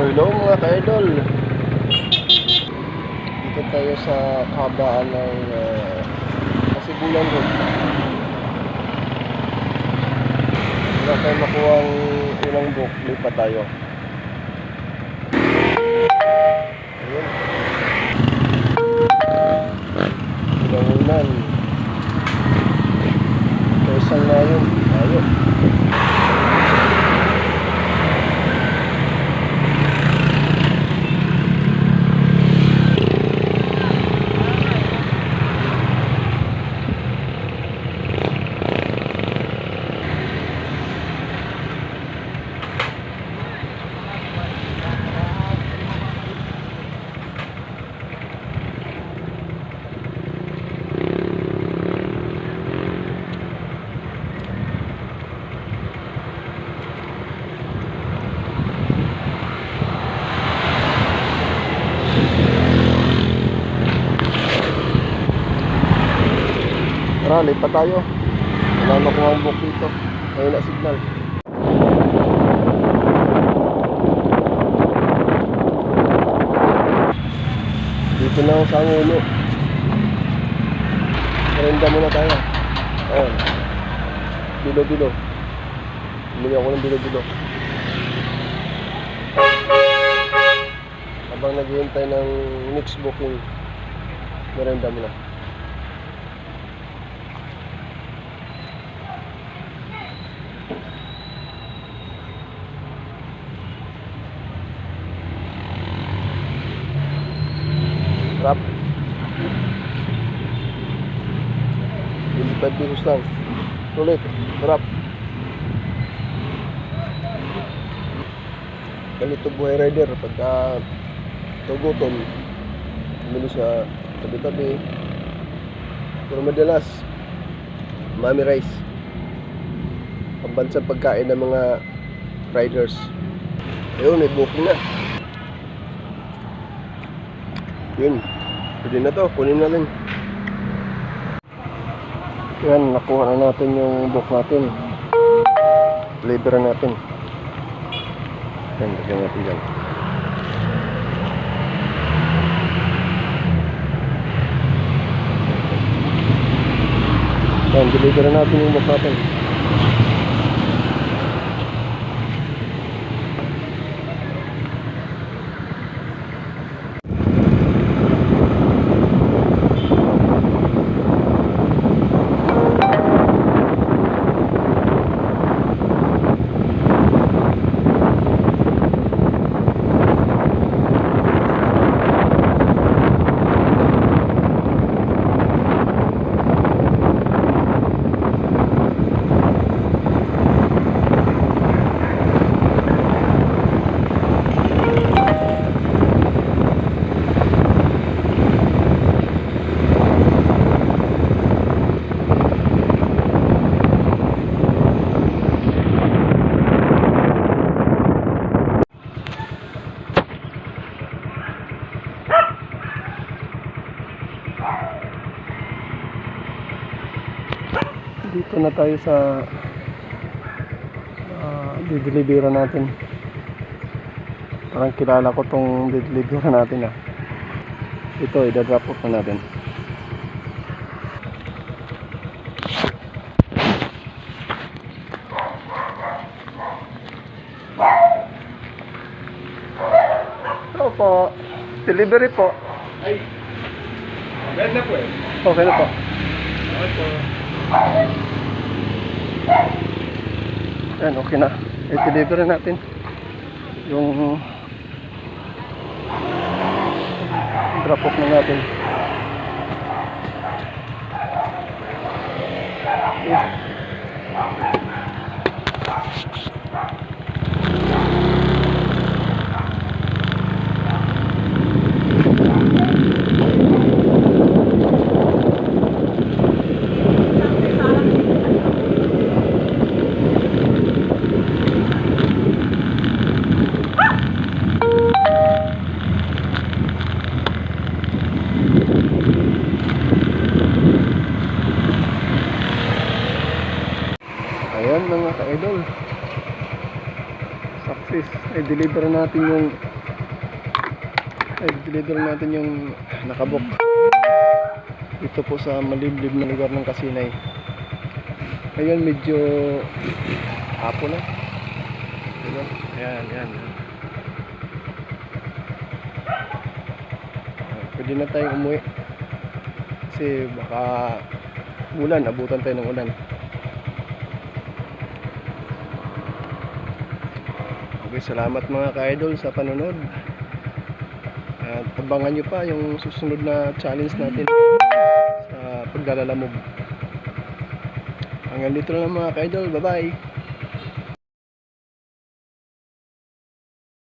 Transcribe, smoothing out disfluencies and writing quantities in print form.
Hello mga ka-idol. Dito tayo sa kabaan ng Kasibulan Road. Wala tayo makuha ang unang book. Lipat tayo. Ayun. Pinangunan. Kaisang na yun. Ayun. Tara, lipat tayo. Wala na kung ang book dito. Ayun na signal. Dito na ako sa Angulo. Merinda muna tayo. Ayun. Bilo-bilo. Bumili ako ng bilo-bilo. Habang naghihintay ng next booking, merinda muna. Rap 25 pesos lang. Ulit, rap. Ganito buhay rider. Pagka tugutom, bumili siya tabi-tabi. Pero madalas Mami Rice, pambansang pagkain ng mga riders. Ayun, may booking na. Yun, pwede na to, kunin natin. Yan, nakuha na natin yung book natin. Deliver natin. Yan, lagyan natin yan. Yan, deliver natin yung book natin. Dito na tayo sa didelibera natin. Parang kilala ko tong didelibera natin. Ito, i-drop off na natin. Ito po, delivery po. Ay, okay na po eh. Okay na po. Okay po. Yan, okay na. I-deliver natin yung drop off na natin. Ayan mga ka-idol, success. I-deliver natin yung Ay, deliver natin yung nakabok. Dito po sa maliblib na lugar ng Kasinay. Ngayon medyo hapon na. Diba? Ayan, ayan. Pwede na tayong umuwi. Kasi baka ulan, abutan tayo ng ulan. Okay, salamat mga ka-idol sa panonood. At abangan nyo pa yung susunod na challenge natin sa paglalalamog. Hanggang dito na lang mga ka-idol. Bye-bye!